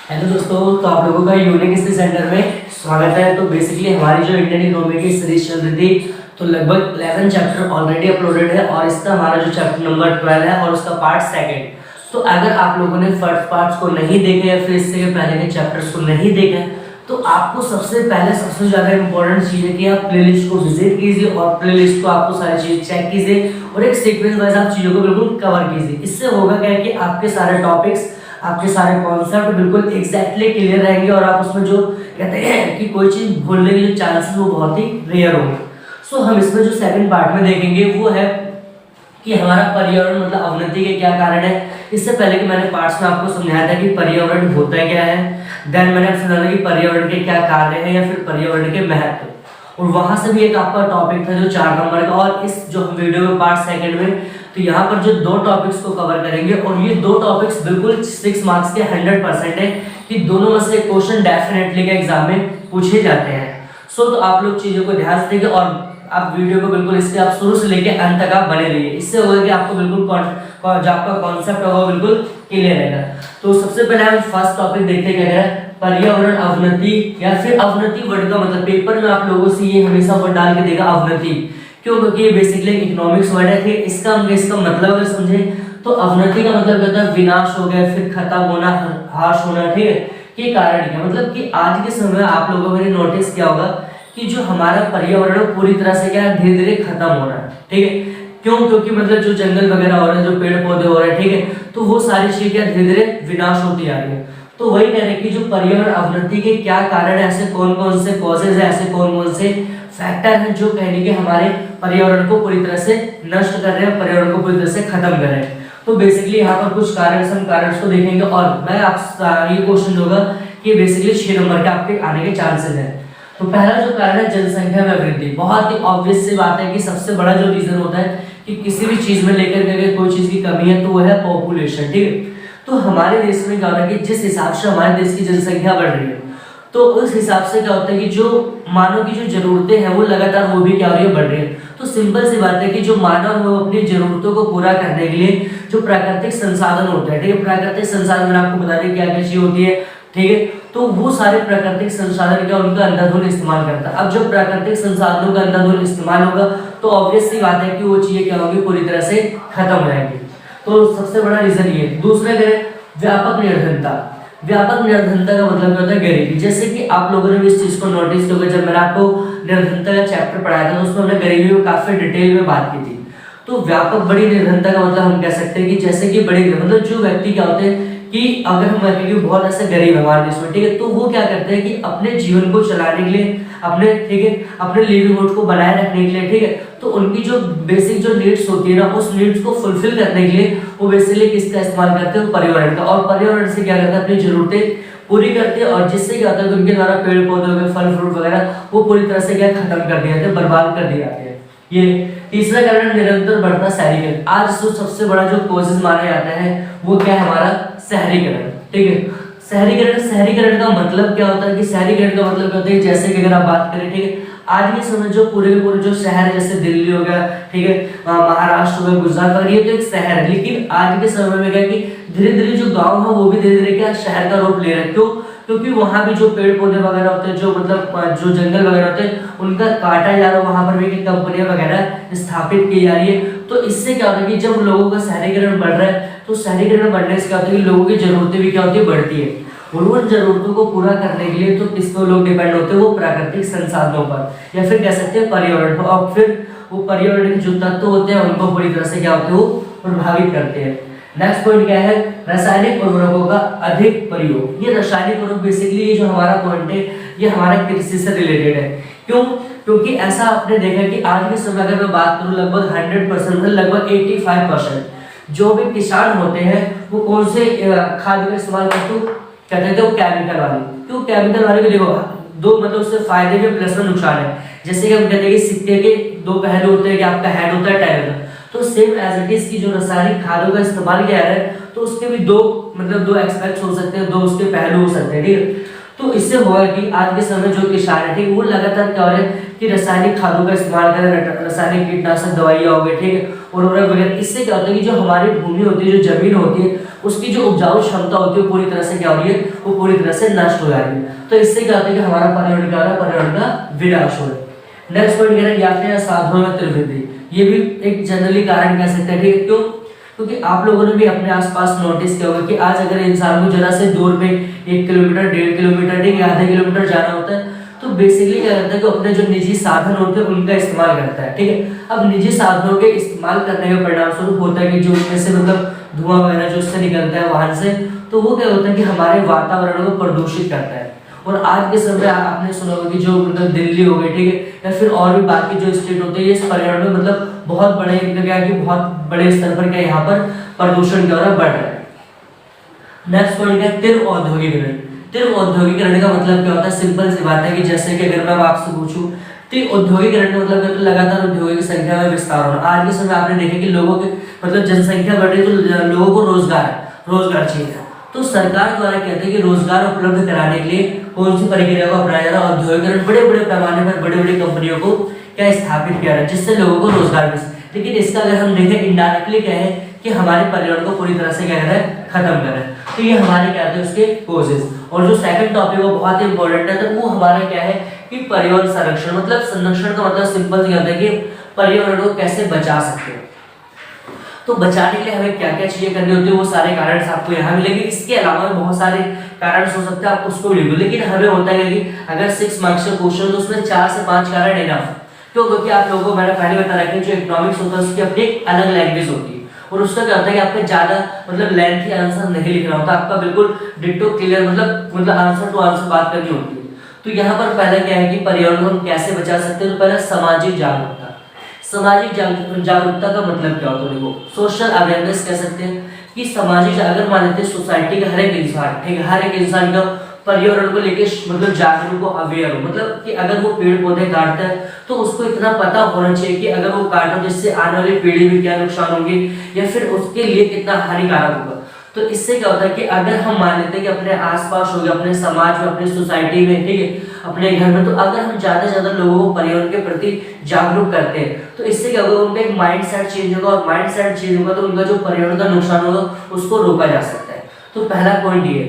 Hello दोस्तों, तो आप लोगों का यूनिक हिस्ट्री सेंटर में स्वागत है। तो बेसिकली हमारी जो इंडियन इकोनॉमी की सीरीज चल रही थी, तो लगभग 11 चैप्टर ऑलरेडी अपलोडेड है और इसका हमारा जो चैप्टर नंबर 12 है और उसका पार्ट सेकंड। तो अगर आप लोगों ने फर्स्ट पार्ट्स को नहीं देखे या फिर इससे पहले के चैप्टर्स को नहीं देखे, तो आपको सबसे पहले सबसे ज़्यादा इंपॉर्टेंट चीज़ है कि आप प्लेलिस्ट को विजिट कीजिए और प्लेलिस्ट को आपको सारी चीज़ चेक कीजिए और एक सीक्वेंस वाइज आप चीज़ों को बिल्कुल कवर कीजिए। इससे होगा क्या कि आपके सारे टॉपिक्स, आपके सारे कॉन्सेप्ट बिल्कुल एग्जैक्टली क्लियर रहेंगे और आप उसमें जो कहते हैं कि कोई चीज़ भूलने के जो चांसेस वो बहुत ही रेयर होंगे। सो हम इसमें जो सेकंड पार्ट में देखेंगे वो है कि हमारा पर्यावरण मतलब अवनति के क्या कारण है। इससे पहले कि मैंने पार्ट्स में आपको समझाया था कि पर्यावरण होता क्या है, देन मैंने आपसे समझाया कि पर्यावरण के क्या कार्य हैं या फिर पर्यावरण के महत्व, और वहां से भी एक आपका टॉपिक था जो 4 नंबर का। और इस जो हम वीडियो में पार्ट सेकंड में तो यहाँ पर जो 2 टॉपिक्स को कवर करेंगे और ये 2 टॉपिक्स बिल्कुल 6 मार्क्स के 100% है कि दोनों में से क्वेश्चन डेफिनेटली का एग्जाम में पूछे जाते हैं। तो आप लोग चीजों को ध्यान से देखें और आप वीडियो को बिल्कुल इसके आप शुरू से लेके अंत तक आप बने रहिए। इससे होगा कि आपको बिल्कुल जो आपका कॉन्सेप्ट होगा बिल्कुल क्लियर रहेगा। तो सबसे पहले हम फर्स्ट टॉपिक देखते हैं, क्या है पर्यावरण अवनति या फिर अवनति वर्ड का मतलब पेपर में आप लोगों से ये हमेशा वर्ड डाल के देगा अवनति। क्यों? क्योंकि ये बेसिकली इकोनॉमिक्स वर्ड है। इसका मतलब अगर समझे तो अवनति का मतलब कहता है विनाश हो गया, फिर खत्म होना, ह्रास होना। ठीक है, ये कारण क्या मतलब कि आज के समय में आप लोगों ने नोटिस किया होगा कि जो हमारा पर्यावरण पूरी तरह से क्या धीरे धीरे खत्म हो रहा है। ठीक है, क्यों? क्योंकि मतलब जो जंगल वगैरह हो रहे हैं, जो पेड़ पौधे हो रहे हैं, ठीक है, तो वो सारी चीजें क्या धीरे धीरे विनाश होती आ रही है। तो वही कह रहे हैं कि जो पर्यावरण अवनति के क्या कारण है, ऐसे कौन कौन से कॉजेज है, ऐसे कौन कौन से फैक्टर हैं जो कहने के हमारे पर्यावरण को पूरी तरह से नष्ट कर रहे हैं, पर्यावरण को पूरी तरह से खत्म कर रहे हैं। तो बेसिकली यहाँ पर कुछ कारण को देखेंगे और मैं आपसे ये क्वेश्चन होगा कि बेसिकली 6 नंबर के आपके आने के चांसेस हैं। तो पहला जो कारण है जनसंख्या में वृद्धि। बहुत ही ऑब्वियस सी बात है कि सबसे बड़ा जो रीजन होता है कि किसी भी चीज में लेकर के अगर कोई चीज की कमी है तो वो है पॉपुलेशन। ठीक है, तो हमारे देश में क्या हो रहा है कि जिस हिसाब से हमारे देश की जनसंख्या बढ़ रही है तो उस हिसाब से क्या होता है कि जो मानव की जो जरूरतें हैं वो लगातार वो भी क्या हो रही है बढ़ रही है। तो सिंपल सी बात है कि जो मानव है वो अपनी जरूरतों को पूरा करने के लिए जो प्राकृतिक संसाधन होते हैं, ठीक है, प्राकृतिक संसाधन मैंने आपको बता दिया क्या क्या चीज होती है। ठीक है, तो वो सारे प्राकृतिक संसाधन का उनका अंधाधुंध इस्तेमाल करता है। अब जब प्राकृतिक संसाधनों का अंधाधुंध इस्तेमाल होगा तो ऑब्वियस सी बात है कि वो चीजें क्या होंगी पूरी तरह से खत्म हो जाएंगी। तो सबसे बड़ा रीजन ये। दूसरा क्या है व्यापक निर्धनता। व्यापक निर्धनता का मतलब होता है गरीबी। जैसे कि आप लोगों ने भी इस चीज को नोटिस किया, जब मैंने आपको निर्धनता का चैप्टर पढ़ाया था तो उसमें हमने गरीबी में काफी डिटेल में बात की थी। तो व्यापक बड़ी निर्धनता का मतलब हम कह सकते हैं कि जैसे कि बड़ी मतलब जो व्यक्ति क्या होते हैं कि अगर हम कहें कि बहुत ऐसे गरीब हमारे देश में, ठीक है, तो वो क्या करते हैं कि अपने जीवन को चलाने के लिए अपने, ठीक है, अपने लिवलीहुड को बनाए रखने के लिए, ठीक है, तो उनकी जो बेसिक जो नीड्स होती है ना उस नीड्स को फुलफिल करने के लिए वो बेसिकली किसका इस्तेमाल करते हैं पर्यावरण का। और पर्यावरण से क्या करते हैं अपनी जरूरतें पूरी करते हैं और जिससे क्या होता है कि उनके द्वारा पेड़ पौधे हो गए, फल फ्रूट वगैरह वो पूरी तरह से क्या खत्म कर दिए जाते हैं, बर्बाद कर दिए जाते हैं। ये तीसरा कारण निरंतर बढ़ता शहरीकरण। आज जो सबसे बड़ा जो कॉजेज माना जाता है वो क्या है हमारा शहरीकरण। ठीक है, शहरीकरण का मतलब क्या होता है कि शहरीकरण का मतलब क्या होता है जैसे कि अगर आप बात करें, ठीक है, आज के समय जो पूरे जो शहर जैसे दिल्ली हो गया, ठीक है, महाराष्ट्र हो गया, गुजरात वगैरह, ये तो एक शहर है। लेकिन आज के समय में क्या कि धीरे धीरे जो गाँव है वो भी धीरे धीरे क्या शहर का रूप ले रहे हैं। क्यों? क्योंकि वहां भी जो पेड़ पौधे वगैरह होते हैं, जो मतलब जो जंगल वगैरह होते हैं उनका काटा जा रहा है, वहां पर भी कंपनियां वगैरह स्थापित की जा रही है। तो इससे क्या होता है कि जब लोगों का शहरीकरण बढ़ रहा है तो शहरीकरण बढ़ने से क्या होता है कि लोगों की जरूरतें भी क्या होती है बढ़ती है और उन जरूरतों को पूरा करने के लिए तो किस पर लोग डिपेंड होते हैं वो प्राकृतिक संसाधनों पर या फिर कह सकते हैं पर्यावरण पर। और फिर वो पर्यावरण के जो तत्व होते हैं उनको पूरी तरह से क्या होते हैं वो प्रभावित करते हैं। नेक्स्ट पॉइंट क्या है रासायनिक उर्वरकों का अधिक प्रयोग। ये रासायनिक उर्वरक बेसिकली ये जो हमारा पॉइंट है ये हमारे कृषि से रिलेटेड है। क्यों? क्योंकि ऐसा आपने देखा कि आज के समय अगर मैं बात करूं लगभग 100% लगभग 85% जो भी किसान होते हैं वो कौन से खाद का इस्तेमाल करते हैं, कहते हैं वो केमिकल वाली। क्यों केमिकल वाले को देखो दो मतलब उससे फायदे भी प्लस में नुकसान है। जैसे कि हम कहते हैं कि सिक्के के 2 पहलू होते हैं कि आपका हेड होता है टेल का, तो सेम एज इट इज की जो रासायनिक खादों का इस्तेमाल किया है तो उसके भी 2 एस्पेक्ट्स हो सकते हैं, 2 उसके पहलू हो सकते हैं। ठीक है, तो इससे होगा कि आज के समय जो किसान है, ठीक, वो लगातार क्या हो रहे हैं कि रासायनिक खादों का इस्तेमाल कर रहे हैं, रासायनिक कीटनाशक दवाइयाँ हो गई, ठीक है, उर्वरक वगैरह। इससे क्या होता है कि जो हमारी भूमि होती है, जो जमीन होती है, उसकी जो उपजाऊ क्षमता होती है पूरी तरह से क्या हो रही है, वो पूरी तरह से नष्ट हो जा रही है। तो इससे क्या होता है कि हमारा पर्यावरण क्या हो रहा है, पर्यावरण का विनाश हो रहा है। नेक्स्ट पॉइंट कह रहे हैं यातायात साधनों में त्रिवृद्धि। ये भी एक जनरली कारण कह सकते हैं, ठीक है। क्यों? क्योंकि आप लोगों ने भी अपने आसपास नोटिस किया होगा कि आज अगर इंसान को जरा से दूर पे 1 किलोमीटर 1.5 किलोमीटर ठीक है आधे किलोमीटर जाना होता है तो बेसिकली क्या करता है कि अपने जो निजी साधन होते हैं उनका इस्तेमाल करता है, ठीक है। अब निजी साधनों के इस्तेमाल करने का परिणाम स्वरूप होता है कि जो उसमें से मतलब धुआं वगैरह जो उससे निकलता है वाहन से, तो वो क्या होता है कि हमारे वातावरण को प्रदूषित करता है। और आज के समय आपने सुना होगा कि जो मतलब दिल्ली हो गई, ठीक है, या फिर और भी बाकी जो स्टेट होते हैं, इस पर्यावरण में मतलब बहुत बड़े क्या है कि बहुत बड़े स्तर पर क्या यहाँ पर प्रदूषण क्या हो रहा है, बढ़ रहा है। नेक्स्ट पॉइंट है तीव्र औद्योगिकरण। तीव्र औद्योगिकरण का मतलब क्या होता है, सिंपल सी बात है कि जैसे कि अगर मैं आपसे पूछूं तो औद्योगिकरण का मतलब है लगातार उद्योगों की संख्या में विस्तार होना। आज के समय आपने देखा कि लोगों के मतलब जनसंख्या बढ़ रही है तो लोगों को रोजगार चाहिए। तो सरकार द्वारा कहते हैं कि रोजगार उपलब्ध कराने के लिए कौन सी प्रक्रिया को अपनाया जा रहा है, औद्योगिकरण। बड़े बड़े पैमाने पर बड़ी बड़ी कंपनियों को क्या स्थापित किया जा रहा है जिससे लोगों को रोजगार मिले। लेकिन इसका अगर हम देखें इनडायरेक्टली क्या है कि हमारे पर्यावरण को पूरी तरह से क्या कर रहा है, खत्म कर रहा है। तो ये हमारे क्या है उसके कोजेस। और जो सेकंड टॉपिक है वो बहुत ही इंपॉर्टेंट है, तो वो हमारा क्या है कि पर्यावरण संरक्षण। मतलब संरक्षण का मतलब सिंपल क्या होता है कि पर्यावरण को कैसे बचा सकते हैं। तो बचाने के लिए हमें क्या क्या चीजें करनी होती है वो सारे कारण आपको यहाँ मिलेंगे। इसके अलावा बहुत सारे कारण हो सकते हैं, आप उसको भी लिखो। लेकिन हमें होता है कि अगर 6 मार्क्स का क्वेश्चन तो उसमें 4 से 5 कारण इनफ। क्यों? क्योंकि आप लोगों को मैंने पहले बता रखा है जो इकोनॉमिक्स होता है उसकी अपनी अलग लैंग्वेज होती है और उसका क्या होता है कि आपको ज्यादा मतलब लेंथी आंसर नहीं लिखना होता, आपका बिल्कुल डिट्टो क्लियर मतलब आंसर टू आंसर बात करनी होती है। तो यहाँ पर पहले क्या है कि पर्यावरण को हम कैसे बचा सकते हैं, तो पहले सामाजिक जागरूकता। सामाजिक जागरूकता का मतलब क्या होता है, देखो सोशल अवेयरनेस कह सकते हैं कि सामाजिक, अगर मान लेते हैं सोसाइटी का हर एक इंसान, ठीक है, हर एक इंसान का पर्यावरण को लेके मतलब जागरूक हो, अवेयर हो। मतलब कि अगर वो पेड़ पौधे काटता है तो उसको इतना पता होना चाहिए कि अगर वो काटा जिससे आने वाली पीढ़ी में क्या नुकसान होंगे या फिर उसके लिए कितना हानिकारक होगा। तो इससे क्या होता है कि अगर हम मान लेते हैं कि अपने आसपास हो गया, अपने समाज में, अपनी सोसाइटी में, ठीक है, अपने घर में, तो अगर हम ज्यादा से ज्यादा लोगों को पर्यावरण के प्रति जागरूक करते हैं तो इससे क्या होगा, उनका एक माइंड सेट चेंज होगा और माइंड सेट चेंज होगा तो उनका जो पर्यावरण का नुकसान होगा उसको रोका जा सकता है। तो पहला पॉइंट ये।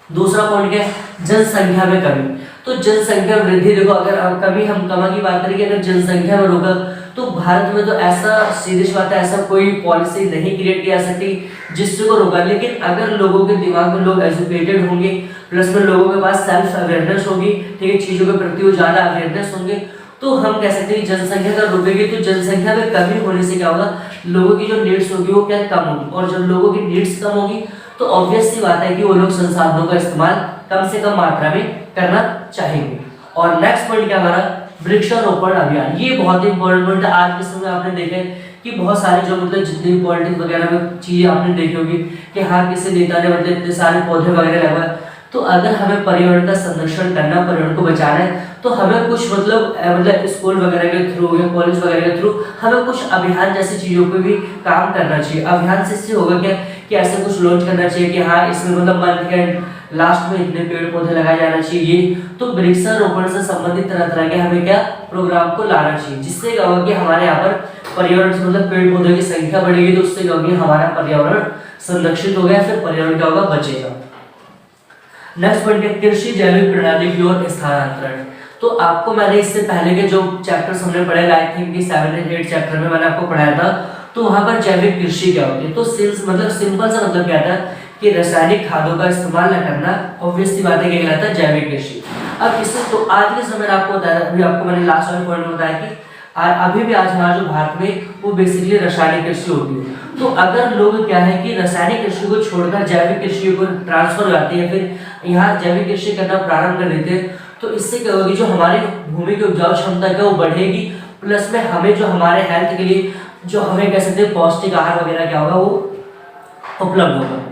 दूसरा पॉइंट क्या है, जनसंख्या में कमी। तो जनसंख्या वृद्धि, देखो अगर कभी हम कमा की बात करेंगे, अगर जनसंख्या में रोका तो भारत में तो ऐसा सीधी सी बात है ऐसा कोई पॉलिसी नहीं क्रिएट की जा सकती जिससे को रोका। लेकिन अगर लोगों के दिमाग में लोग एजुकेटेड होंगे, प्लस में लोगों के पास सेल्फ अवेयरनेस होगी, ठीक है, चीजों के प्रति वो ज्यादा अवेयरनेस होंगे, तो हम कह सकते हैं कि जनसंख्या अगर रुकेगी तो जनसंख्या में कमी होने से क्या होगा, लोगों की जो नीड्स होगी वो क्या कम होगी। और जब लोगों की नीड्स कम होगी तो ऑब्वियस सी बात है कि वो लोग संसाधनों का इस्तेमाल कम से कम मात्रा में करना चाहेंगे। और नेक्स्ट पॉइंट क्या हमारा, वृक्षारोपण अभियान। ये बहुत ही इंपॉर्टेंट पॉइंट है। आज के समय आपने देखे कि बहुत सारे जो मतलब जितनी पॉलिटिक्स वगैरह में चीजें आपने देखी होगी कि हाँ किसी नेता ने मतलब इतने सारे पौधे वगैरह लगाए। तो अगर हमें पर्यावरण का संरक्षण करना, पर्यावरण को बचाना है तो हमें कुछ मतलब स्कूल वगैरह के थ्रू या कॉलेज वगैरह के थ्रू हमें कुछ अभियान जैसी चीजों पे भी काम करना चाहिए। अभियान से इससे होगा क्या कि ऐसे कुछ लॉन्च करना चाहिए कि हाँ इसमें मतलब मंथ के लास्ट में इतने पेड़ पौधे लगाए जाना चाहिए। तो वृक्षारोपण से संबंधित तरह तरह के हमें क्या प्रोग्राम को लाना चाहिए, जिससे क्या होगा कि हमारे यहाँ पर पर्यावरण से मतलब पेड़ पौधों की संख्या बढ़ेगी तो उससे क्या होगी हमारा पर्यावरण संरक्षित हो गया, फिर पर्यावरण क्या होगा, बचेगा। नेक्स्ट पॉइंट है कृषि जैविक प्रणाली की ओर स्थानांतरण। तो आपको मैंने इससे पहले के जो चैप्टर्स हमने पढ़े आई थिंक कि 7 और 8 चैप्टर में मैंने आपको पढ़ाया था, तो वहां पर जैविक कृषि क्या होती है। तो मतलब सिंपल सा मतलब क्या था कि रासायनिक खादों का इस्तेमाल न करना, ऑब्वियस सी बात है क्या कहलाता है, जैविक कृषि। अब इससे तो आज के समय आपको बताया, अभी आपको मैंने लास्ट वाले पॉइंट में बताया कि अभी भी आज हमारे जो भारत में वो बेसिकली रासायनिक कृषि होती है। तो अगर लोग क्या है कि रासायनिक कृषि को छोड़कर जैविक कृषि को ट्रांसफर हो जाते हैं, फिर यहाँ जैविक कृषि करना प्रारंभ कर देते हैं, तो इससे क्या होगी, जो हमारी भूमि की उपजाऊ क्षमता है वो बढ़ेगी, प्लस में हमें जो हमारे हेल्थ के लिए जो हमें कह सकते हैं पौष्टिक आहार वगैरह क्या होगा वो उपलब्ध होगा।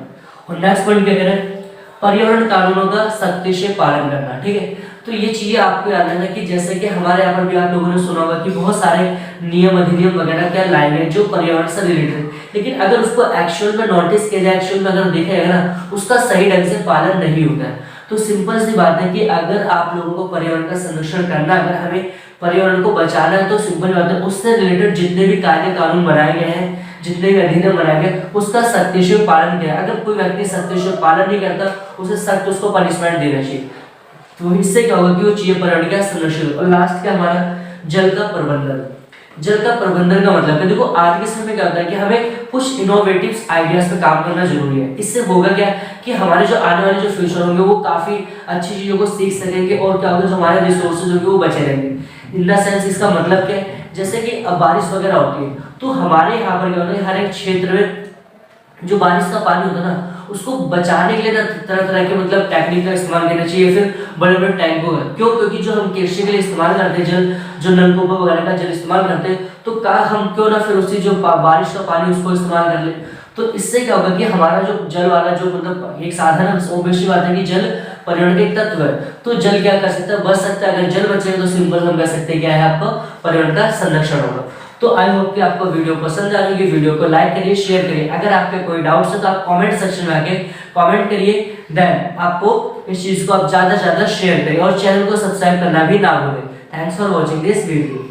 और नेक्स्ट पॉइंट क्या कह रहे हैं, पर्यावरण कानूनों का सख्ती से पालन करना। ठीक है, तो ये चीजें आपको याद रखना कि जैसे कि हमारे यहाँ पर भी आप लोगों ने सुना होगा कि बहुत सारे नियम अधिनियम वगैरह क्या लाए गए जो पर्यावरण से रिलेटेड, लेकिन अगर उसको एक्चुअल में नोटिस किया जाए, एक्चुअल में अगर देखा जाएगा ना, उसका सही ढंग से पालन नहीं होता है। तो सिंपल सी बात है कि अगर आप लोगों को पर्यावरण का संरक्षण करना, अगर हमें पर्यावरण को बचाना है, तो सिंपल बात है उससे रिलेटेड जितने भी कायदे कानून बनाए गए हैं, जितने भी अधिनियम बनाए गए उसका सख्ती से पालन किया। अगर कोई व्यक्ति सख्ती से पालन नहीं करता उसे सख्त उसको पनिशमेंट देना चाहिए। तो इससे क्या होगा कि वो चीजें पर्यावरण का संरक्षण। और लास्ट क्या हमारा जल का प्रबंधन। जल का प्रबंधन का मतलब है, देखो आज के समय में क्या होता है कि हमें कुछ इनोवेटिव आइडियाज पे काम करना जरूरी है। इससे होगा क्या कि हमारे जो आने वाले जो फ्यूचर होंगे वो काफी अच्छी चीजों को सीख सकेंगे और क्या होगा जो हमारे रिसोर्सेज होंगे वो बचे रहेंगे। इन द सेंस इसका मतलब क्या है, जैसे कि अब बारिश वगैरह होती है तो हमारे यहाँ पर क्या होता है हर एक क्षेत्र में जो बारिश का पानी होता है ना उसको बचाने के लिए तरह तरह के मतलब टेक्निक का इस्तेमाल करना चाहिए, फिर बड़े बड़े टैंकों का। क्यों? क्योंकि जो हम कृषि के लिए इस्तेमाल करते हैं जल, जो नलकूपों वगैरह का जल इस्तेमाल करते हैं, तो का हम क्यों ना फिर उसी जो बारिश का पानी उसको इस्तेमाल कर ले। तो इससे क्या होगा कि हमारा जो जल वाला जो मतलब एक साधन है, ऑब्वियसली बात है कि जल पर्यावरण का एक तत्व है। तो जल क्या कर सकता है, बच सकता है। अगर जल बचेगा तो सिंपल हम कह सकते हैं क्या है आपको पर्यावरण का संरक्षण होगा। तो आई होप कि आपको वीडियो पसंद आएगी। वीडियो को लाइक करिए, शेयर करिए। अगर आपके कोई डाउट्स है तो आप कमेंट सेक्शन में आके कमेंट करिए। देन आपको इस चीज को आप ज्यादा से ज्यादा शेयर करिए और चैनल को सब्सक्राइब करना भी ना भूलें। Thanks for watching this video.